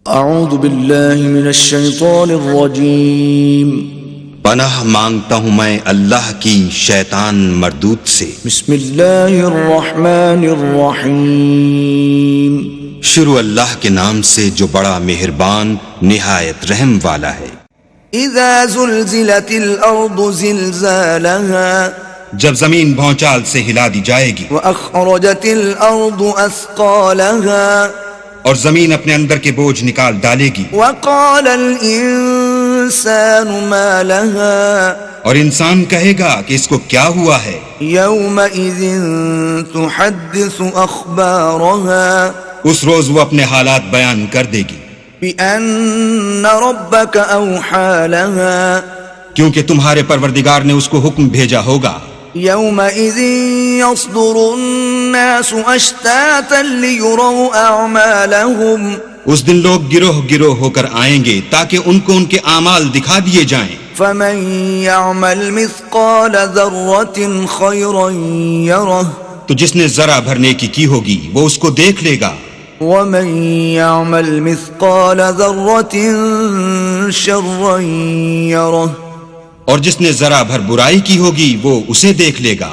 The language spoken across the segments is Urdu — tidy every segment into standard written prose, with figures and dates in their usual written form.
اعوذ باللہ من الشیطان الرجیم پناہ مانگتا ہوں میں اللہ کی شیطان مردود سے۔ بسم اللہ الرحمن الرحیم شروع اللہ کے نام سے جو بڑا مہربان نہایت رحم والا ہے۔ اذا زلزلت الارض زلزالها جب زمین بھونچال سے ہلا دی جائے گی واخرجت الارض اثقالها اور زمین اپنے اندر کے بوجھ نکال ڈالے گی، وقال الانسان ما لها اور انسان کہے گا کہ اس کو کیا ہوا ہے۔ يومئذ تحدث اخبارها اس روز وہ اپنے حالات بیان کر دے گی بأن ربك اوحى لها کیونکہ تمہارے پروردگار نے اس کو حکم بھیجا ہوگا۔ يومئذ يصدر الناس اشتاتا ليروا اعمالهم اس دن لوگ گروہ گروہ ہو کر آئیں گے تاکہ ان کو ان کے اعمال دکھا دیے جائیں۔ فمن يعمل مثقال ذرة خيرا يره تو جس نے ذرہ بھر نیکی کی ہوگی وہ اس کو دیکھ لے گا، ومن يعمل مثقال ذرة شرا يره اور جس نے ذرہ بھر برائی کی ہوگی وہ اسے دیکھ لے گا۔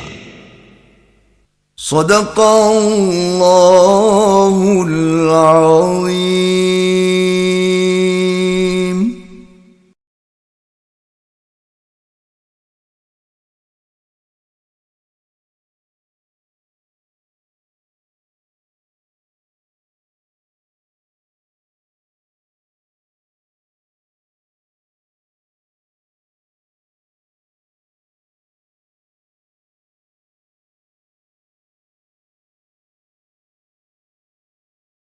صدق اللہ العظیم۔